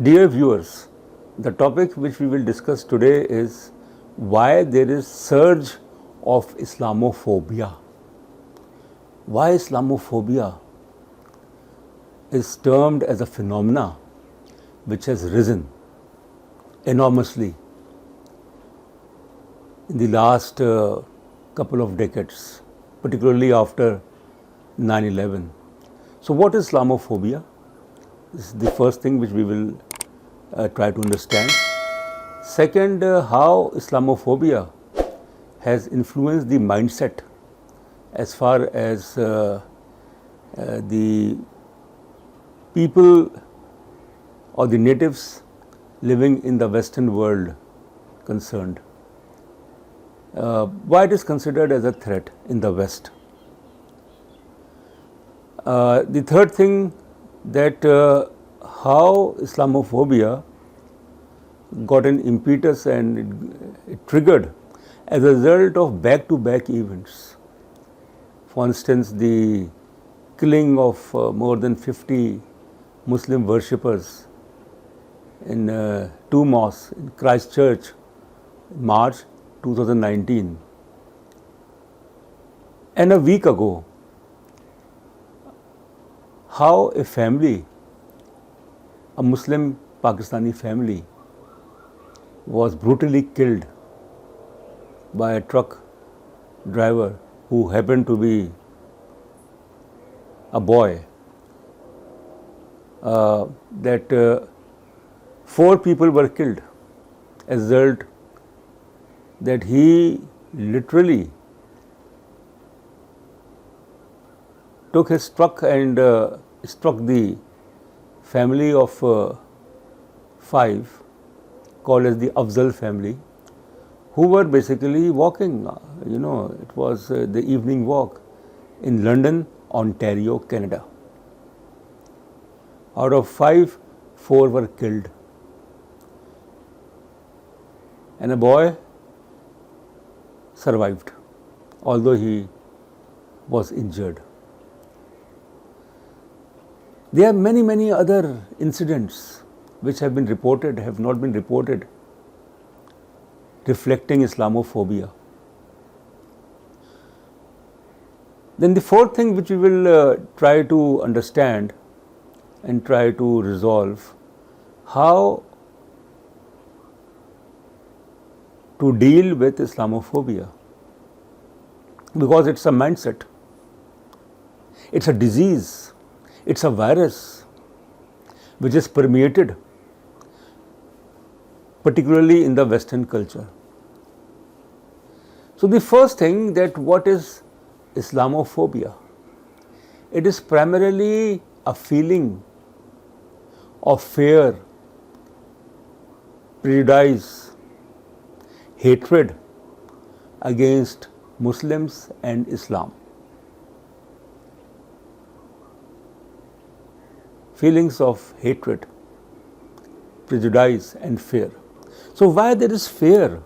Dear viewers, the topic which we will discuss today is why there is surge of Islamophobia. Why Islamophobia is termed as a phenomena which has risen enormously in the last couple of decades, particularly after 9/11. So what is Islamophobia? This is the first thing which we will try to understand. Second, how Islamophobia has influenced the mindset as far as the people or the natives living in the Western world concerned. Why it is considered as a threat in the West. The third thing, that how Islamophobia got an impetus and it triggered as a result of back-to-back events. For instance, the killing of more than 50 Muslim worshippers in two mosques in Christchurch, March 2019. And a week ago, how a family, a Muslim Pakistani family, was brutally killed by a truck driver who happened to be a boy. That 4 people were killed as a result that he literally took his truck and struck the family of 5 called as the Afzal family, who were basically walking, it was the evening walk in London, Ontario, Canada. Out of 5, 4 were killed. And a boy survived, although he was injured. There are many other incidents which have been reported, have not been reported, reflecting Islamophobia. Then the fourth thing which we will try to understand and try to resolve, how to deal with Islamophobia, because it's a mindset, it's a disease, it's a virus which is permeated particularly in the Western culture. So the first thing, that what is Islamophobia? It is primarily a feeling of fear, prejudice, hatred against Muslims and Islam. Feelings of hatred, prejudice and fear. So why there is fear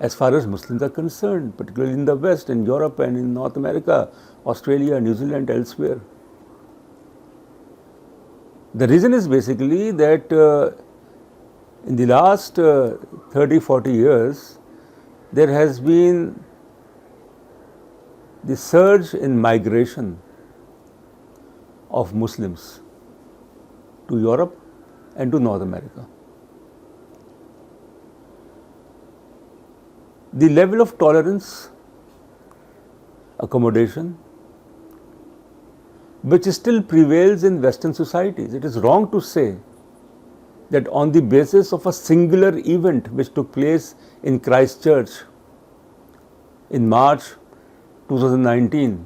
as far as Muslims are concerned, particularly in the West, in Europe and in North America, Australia, New Zealand, elsewhere? The reason is basically that in the last 30-40 years, there has been the surge in migration of Muslims to Europe and to North America. The level of tolerance, accommodation, which still prevails in Western societies. It is wrong to say that on the basis of a singular event which took place in Christchurch in March 2019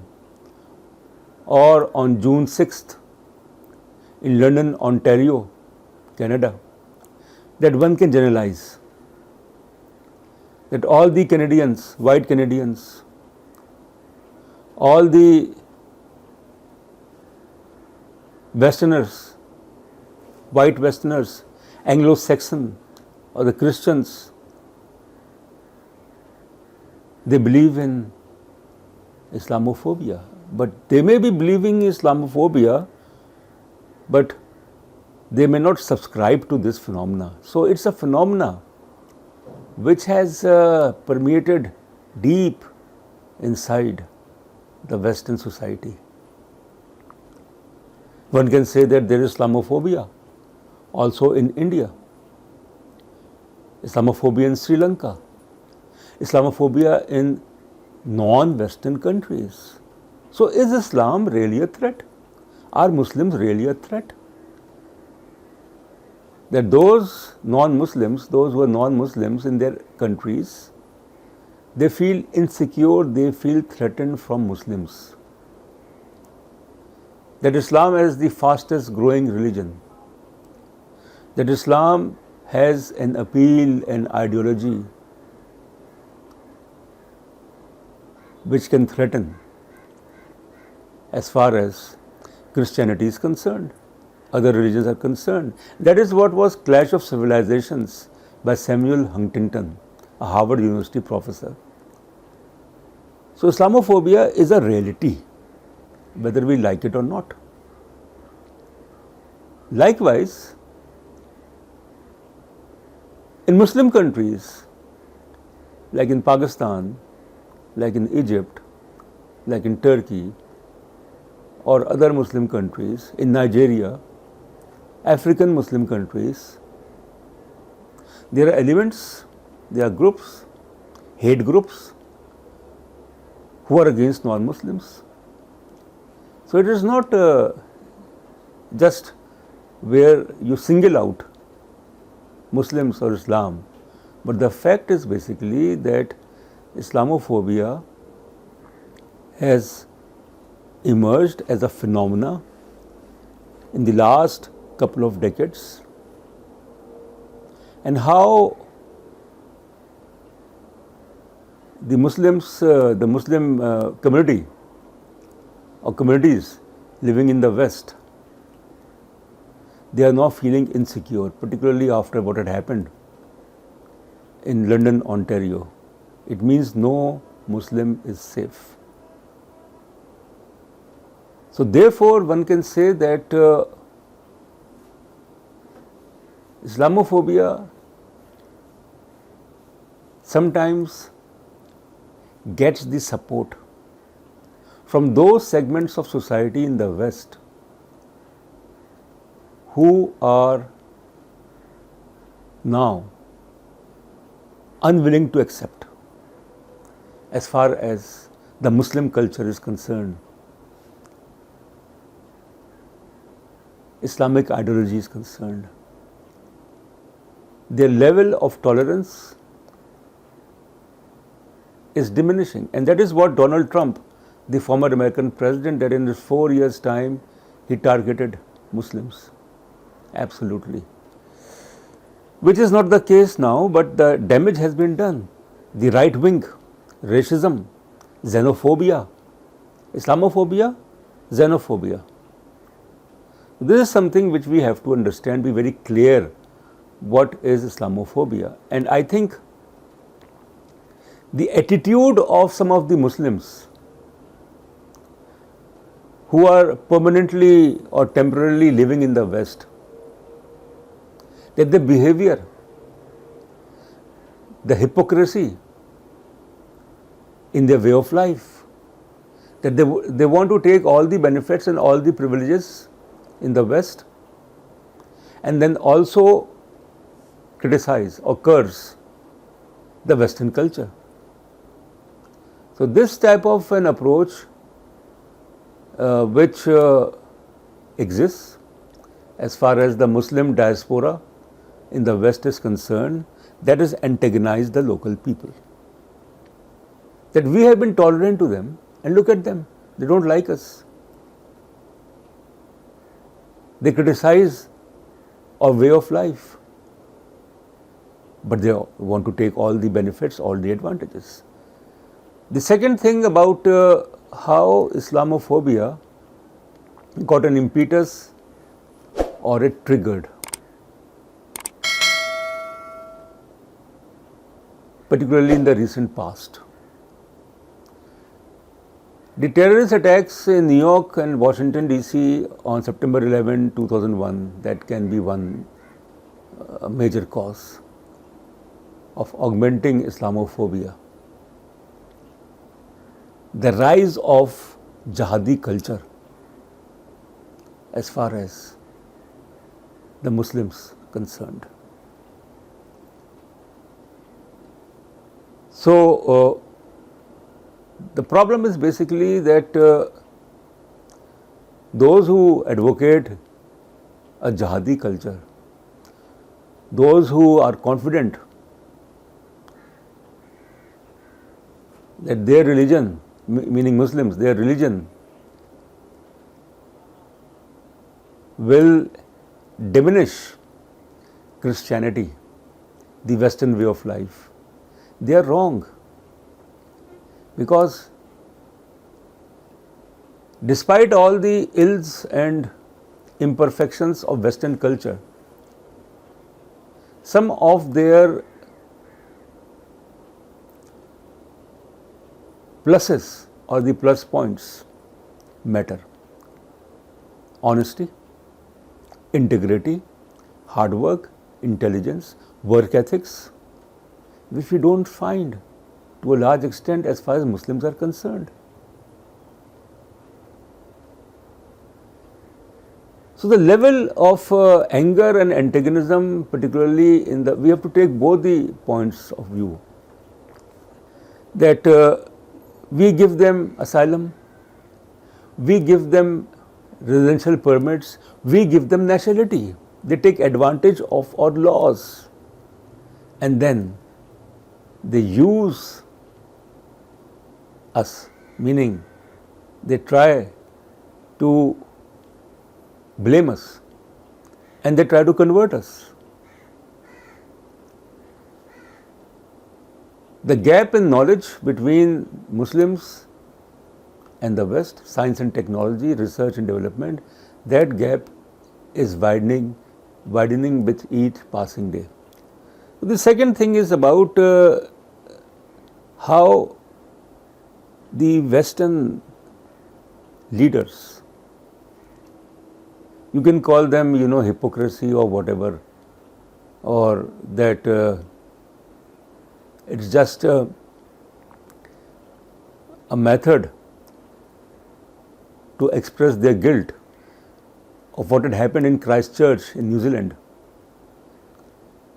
or on June 6th in London, Ontario, Canada, that one can generalize that all the Canadians, white Canadians, all the Westerners, white Westerners, Anglo-Saxon or the Christians, they believe in Islamophobia. But they may be believing Islamophobia but they may not subscribe to this phenomena. So it's a phenomena which has permeated deep inside the Western society. One can say that there is Islamophobia also in India, Islamophobia in Sri Lanka, Islamophobia in non-Western countries. So is Islam really a threat? Are Muslims really a threat? That those non-Muslims, those who are non-Muslims in their countries, they feel insecure, they feel threatened from Muslims. That Islam is the fastest growing religion. That Islam has an appeal and ideology which can threaten as far as Christianity is concerned, other religions are concerned. That is what was Clash of Civilizations by Samuel Huntington, a Harvard University professor. So Islamophobia is a reality, whether we like it or not. Likewise, in Muslim countries, like in Pakistan, like in Egypt, like in Turkey, or other Muslim countries, in Nigeria, African Muslim countries, there are elements, there are groups, hate groups, who are against non-Muslims. So it is not just where you single out Muslims or Islam, but the fact is basically that Islamophobia has emerged as a phenomena in the last couple of decades, and how the Muslims, the Muslim community or communities living in the West, they are now feeling insecure, particularly after what had happened in London, Ontario. It means no Muslim is safe. So therefore, one can say that Islamophobia sometimes gets the support from those segments of society in the West who are now unwilling to accept as far as the Muslim culture is concerned, Islamic ideology is concerned. Their level of tolerance is diminishing, and that is what Donald Trump, the former American president, that in his 4 years' time he targeted Muslims. Absolutely. Which is not the case now, but the damage has been done. The right wing, racism, xenophobia, Islamophobia, xenophobia. This is something which we have to understand, be very clear what is Islamophobia. And I think the attitude of some of the Muslims who are permanently or temporarily living in the West, that the behavior, the hypocrisy in their way of life, that they want to take all the benefits and all the privileges in the West and then also criticize or curse the Western culture. So this type of an approach which exists as far as the Muslim diaspora in the West is concerned, that has antagonized the local people. That we have been tolerant to them, and look at them, they don't like us. They criticize our way of life, but they want to take all the benefits, all the advantages. The second thing about how Islamophobia got an impetus or it triggered, particularly in the recent past. The terrorist attacks in New York and Washington DC on September 11, 2001, that can be one major cause of augmenting Islamophobia. The rise of jihadi culture as far as the Muslims concerned. So, the problem is basically that those who advocate a jihadi culture, those who are confident that their religion, meaning Muslims, their religion will diminish Christianity, the Western way of life, they are wrong. Because despite all the ills and imperfections of Western culture, some of their pluses or the plus points matter. Honesty, integrity, hard work, intelligence, work ethics, which we don't find to a large extent as far as Muslims are concerned. So the level of anger and antagonism, particularly we have to take both the points of view. That we give them asylum, we give them residential permits, we give them nationality. They take advantage of our laws, and then they use us, meaning they try to blame us and they try to convert us. The gap in knowledge between Muslims and the West, science and technology, research and development, that gap is widening with each passing day. The second thing is about how the Western leaders, you can call them, hypocrisy or whatever, or that it's just a method to express their guilt of what had happened in Christchurch in New Zealand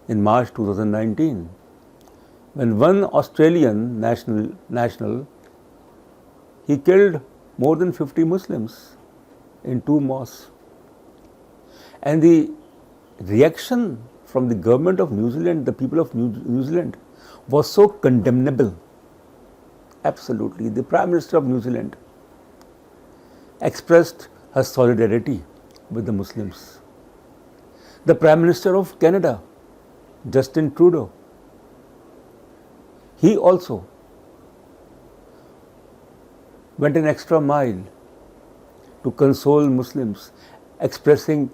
in March 2019, when one Australian national he killed more than 50 Muslims in 2 mosques. And the reaction from the government of New Zealand, the people of New Zealand, was so condemnable. Absolutely. The Prime Minister of New Zealand expressed her solidarity with the Muslims. The Prime Minister of Canada, Justin Trudeau, he also went an extra mile to console Muslims, expressing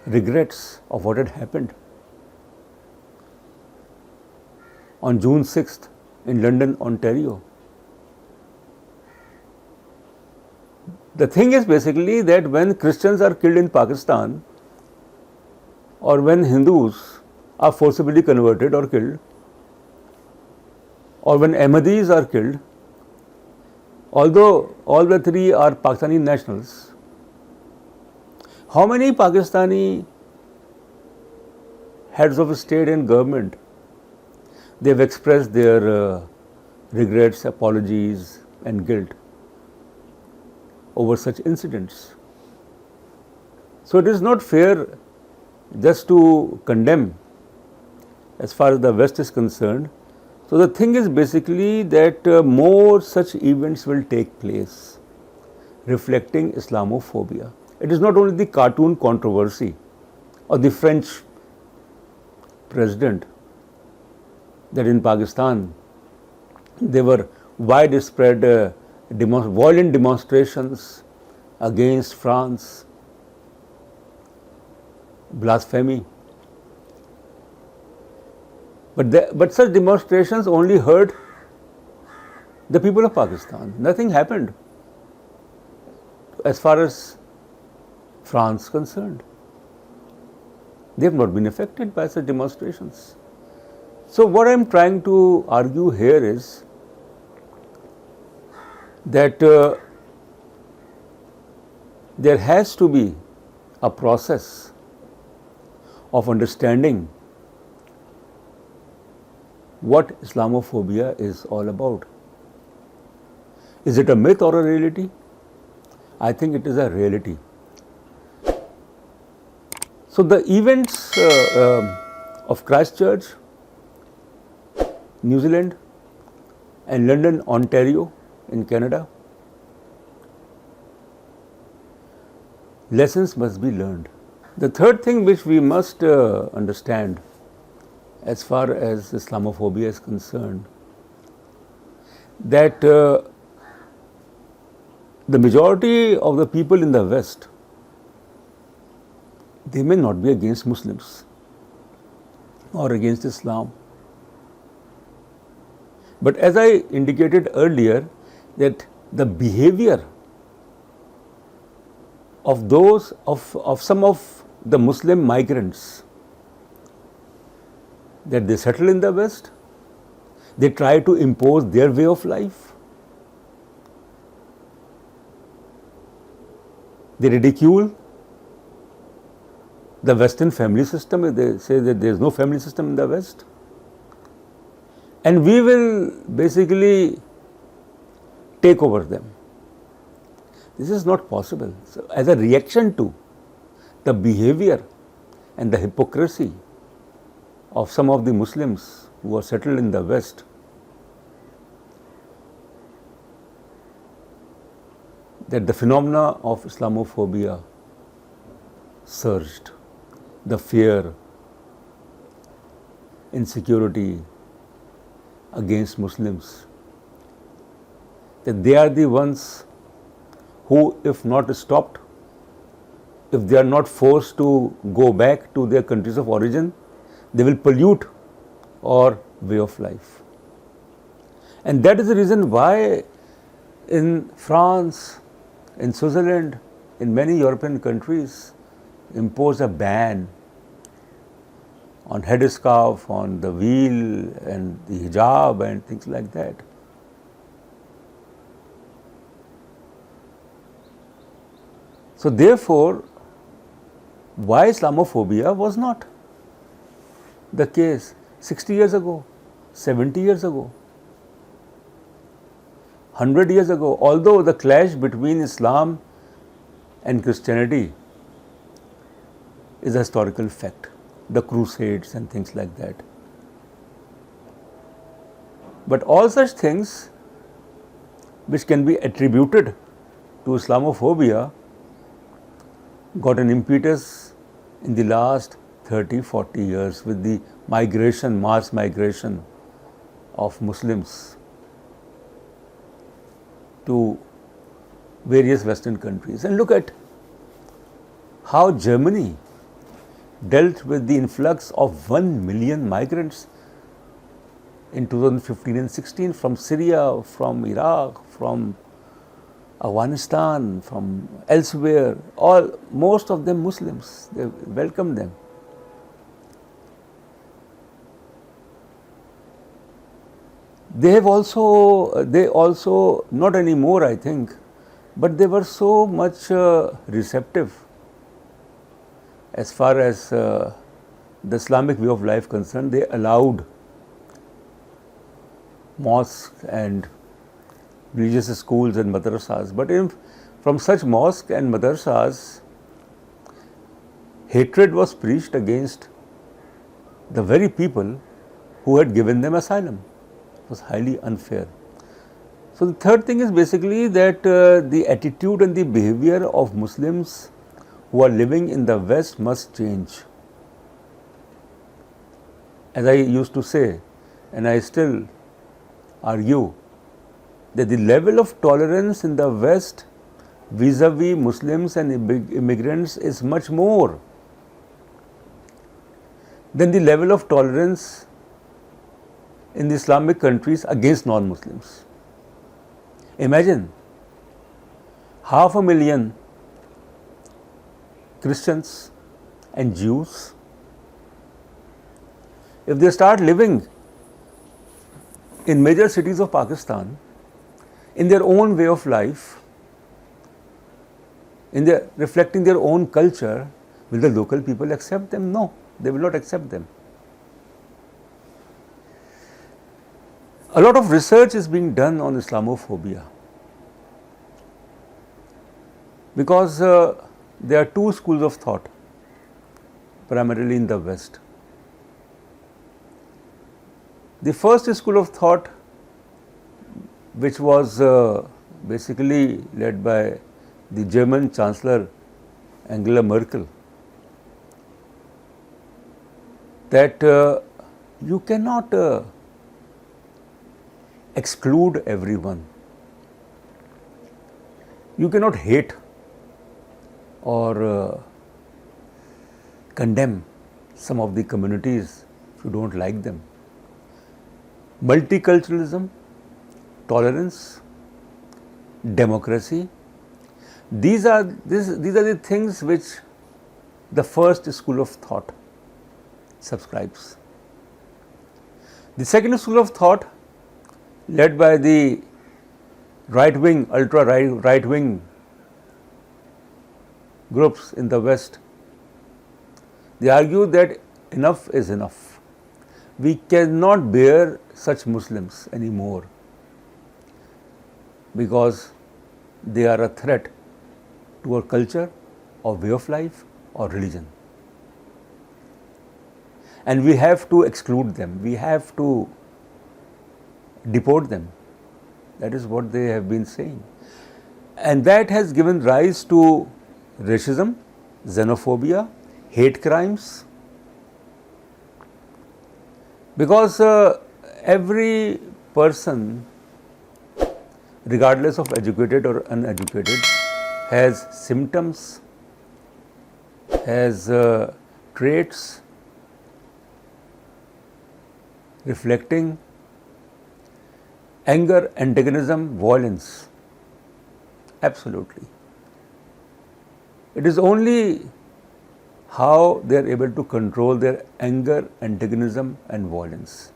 regrets of what had happened. On June 6th in London, Ontario. The thing is basically that when Christians are killed in Pakistan, or when Hindus are forcibly converted or killed, or when Ahmadis are killed, although all the three are Pakistani nationals, how many Pakistani heads of state and government, they have expressed their regrets, apologies and guilt over such incidents. So it is not fair just to condemn as far as the West is concerned. So the thing is basically that more such events will take place reflecting Islamophobia. It is not only the cartoon controversy or the French president, that in Pakistan there were widespread violent demonstrations against France, blasphemy. But such demonstrations only hurt the people of Pakistan. Nothing happened as far as France concerned. They have not been affected by such demonstrations. So what I am trying to argue here is that there has to be a process of understanding what Islamophobia is all about. Is it a myth or a reality? I think it is a reality. So the events of Christchurch, New Zealand, and London, Ontario in Canada, lessons must be learned. The third thing which we must understand as far as Islamophobia is concerned, that the majority of the people in the West, they may not be against Muslims or against Islam. But as I indicated earlier, that the behavior of those of some of the Muslim migrants, that they settle in the West, they try to impose their way of life, they ridicule the Western family system. They say that there is no family system in the West, and we will basically take over them. This is not possible. So, as a reaction to the behavior and the hypocrisy of some of the Muslims who are settled in the West, that the phenomena of Islamophobia surged. The fear, insecurity against Muslims, that they are the ones who, if not stopped, if they are not forced to go back to their countries of origin, they will pollute our way of life. And that is the reason why in France, in Switzerland, in many European countries, impose a ban on headscarf, on the veil and the hijab and things like that. So therefore, why Islamophobia was not the case 60 years ago, 70 years ago, 100 years ago, although the clash between Islam and Christianity is a historical fact, the Crusades and things like that. But all such things which can be attributed to Islamophobia got an impetus in the last 30-40 years with the migration, mass migration of Muslims to various Western countries. And look at how Germany dealt with the influx of 1 million migrants in 2015 and 16 from Syria, from Iraq, from Afghanistan, from elsewhere, most of them Muslims. They welcomed them. They also, not anymore I think, but they were so much receptive as far as the Islamic way of life concerned. They allowed mosques and religious schools and madrasas. But from such mosques and madrasas, hatred was preached against the very people who had given them asylum. It was highly unfair. So the third thing is basically that the attitude and the behavior of Muslims who are living in the West must change. As I used to say, and I still argue, that the level of tolerance in the West vis-a-vis Muslims and immigrants is much more than the level of tolerance in the Islamic countries against non-Muslims. Imagine 500,000 Christians and Jews, if they start living in major cities of Pakistan in their own way of life, reflecting their own culture, will the local people accept them? No, they will not accept them. A lot of research is being done on Islamophobia because there are two schools of thought primarily in the West. The first school of thought, which was basically led by the German Chancellor Angela Merkel, that you cannot exclude everyone. You cannot hate or condemn some of the communities if you don't like them. Multiculturalism, tolerance, democracy, these are the things which the first school of thought subscribes. The second school of thought, led by the right-wing, ultra-right-wing groups in the West, they argue that enough is enough. We cannot bear such Muslims anymore because they are a threat to our culture or way of life or religion. And we have to exclude them, we have to deport them. That is what they have been saying. And that has given rise to racism, xenophobia, hate crimes, because every person, regardless of educated or uneducated, has symptoms, has traits reflecting anger, antagonism, violence. Absolutely. It is only how they are able to control their anger, antagonism and violence.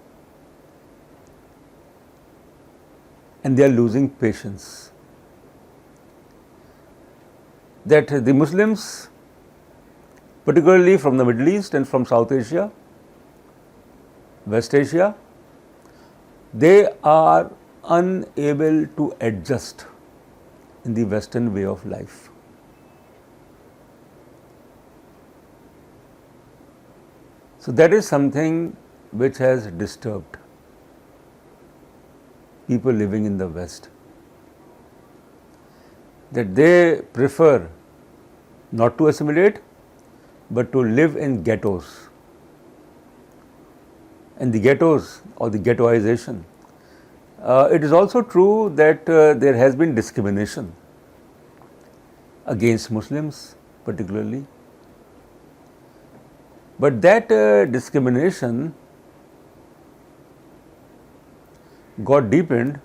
And they are losing patience. That the Muslims, particularly from the Middle East and from South Asia, West Asia, they are unable to adjust in the Western way of life. So that is something which has disturbed people living in the West, that they prefer not to assimilate but to live in ghettos. And the ghettos or the ghettoization, it is also true that there has been discrimination against Muslims particularly. But that discrimination got deepened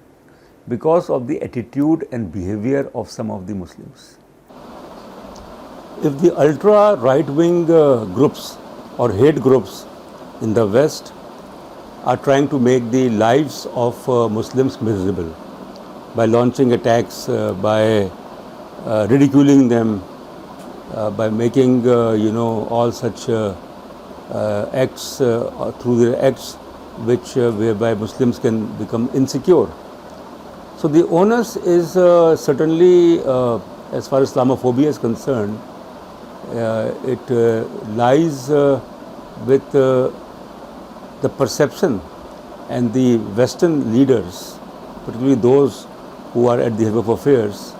because of the attitude and behavior of some of the Muslims. If the ultra right-wing groups or hate groups in the West are trying to make the lives of Muslims miserable by launching attacks, by ridiculing them, by making all such acts through their acts which whereby Muslims can become insecure. So the onus is certainly, as far as Islamophobia is concerned, it lies with the perception and the Western leaders, particularly those who are at the head of affairs,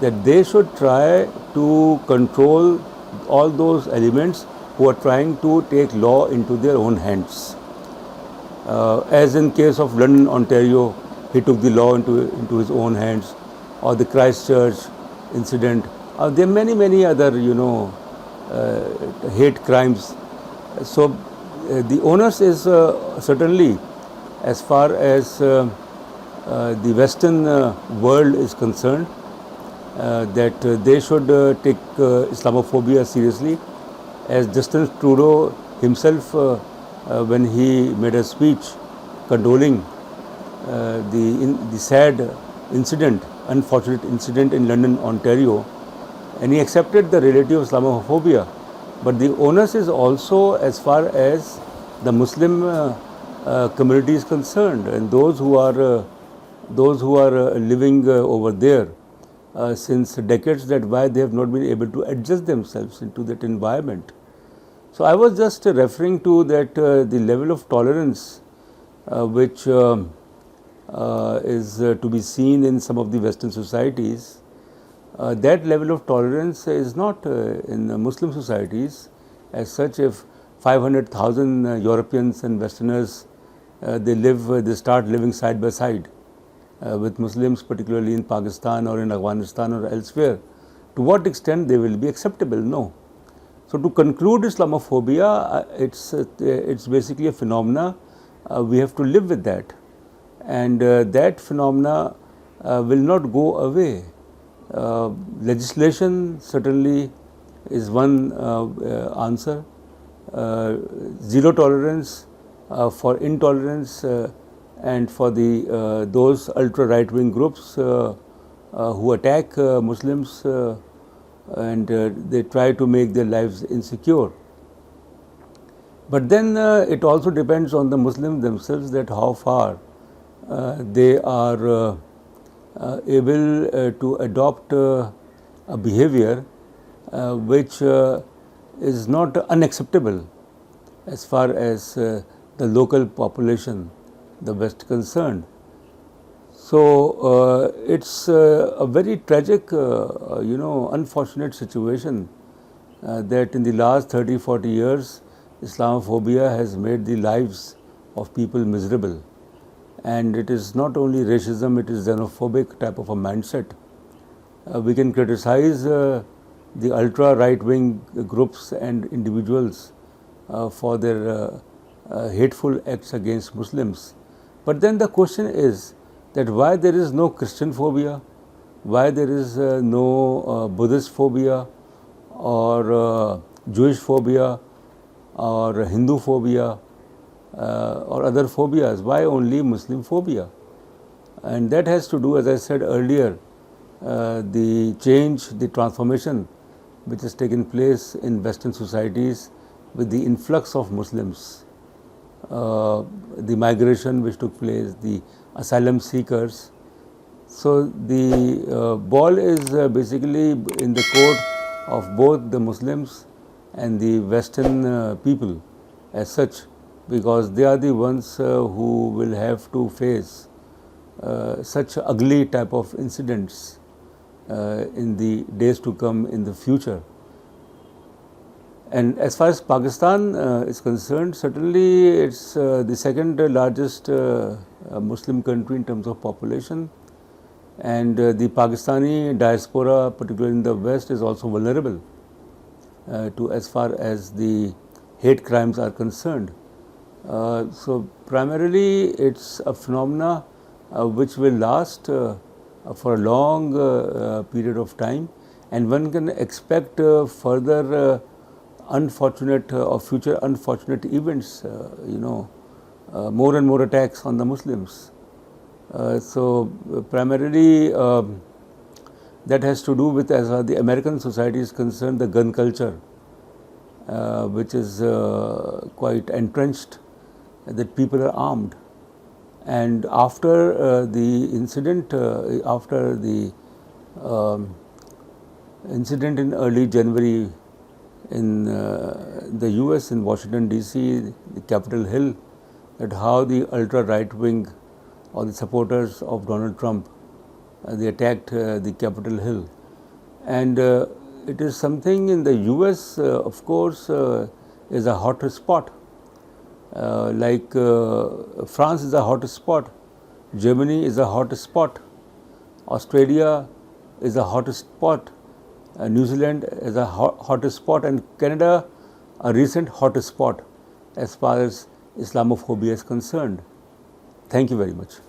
that they should try to control all those elements who are trying to take law into their own hands. As in case of London, Ontario, he took the law into his own hands, or the Christchurch incident. There are many other, hate crimes. So the onus is certainly, as far as the Western world is concerned, that they should take Islamophobia seriously, as Justin Trudeau himself, when he made a speech condoling the sad incident, unfortunate incident in London, Ontario, and he accepted the reality of Islamophobia. But the onus is also as far as the Muslim community is concerned, and those who are living over there since decades, that why they have not been able to adjust themselves into that environment. So I was just referring to that the level of tolerance which is to be seen in some of the Western societies. That level of tolerance is not in Muslim societies. As such, if 500,000 Europeans and Westerners they start living side by side with Muslims, particularly in Pakistan or in Afghanistan or elsewhere, to what extent they will be acceptable? No. So to conclude Islamophobia, it's basically a phenomena. We have to live with that, and that phenomena will not go away. Legislation certainly is one answer. Zero tolerance for intolerance and for the those ultra right wing groups who attack Muslims and they try to make their lives insecure. But then it also depends on the Muslims themselves, that how far they are able to adopt a behavior which is not unacceptable as far as the local population, the West, concerned. So it's a very tragic, unfortunate situation that in the last 30-40 years, Islamophobia has made the lives of people miserable. And it is not only racism, it is xenophobic type of a mindset. We can criticize the ultra right wing groups and individuals for their hateful acts against Muslims. But then the question is that why there is no Christian phobia, why there is no Buddhist phobia or Jewish phobia or Hindu phobia or other phobias, why only Muslim phobia? And that has to do, as I said earlier, the change, the transformation which has taken place in Western societies with the influx of Muslims, the migration which took place, the asylum seekers. So the ball is basically in the court of both the Muslims and the Western people as such, because they are the ones who will have to face such ugly type of incidents in the days to come in the future. And as far as Pakistan is concerned, certainly it's the second largest Muslim country in terms of population, and the Pakistani diaspora, particularly in the West, is also vulnerable to as far as the hate crimes are concerned. So primarily it's a phenomena which will last for a long period of time, and one can expect further unfortunate or future unfortunate events, more and more attacks on the Muslims. So primarily that has to do with, as the American society is concerned, the gun culture, which is quite entrenched, that people are armed. And after the incident, incident in early January in the US, in Washington DC, the Capitol Hill, that how the ultra right wing or the supporters of Donald Trump, they attacked the Capitol Hill. And it is something in the US, of course, is a hot spot. Like France is a hot spot, Germany is a hot spot, Australia is a hot spot, New Zealand is a hot spot, and Canada a recent hot spot as far as Islamophobia is concerned. Thank you very much.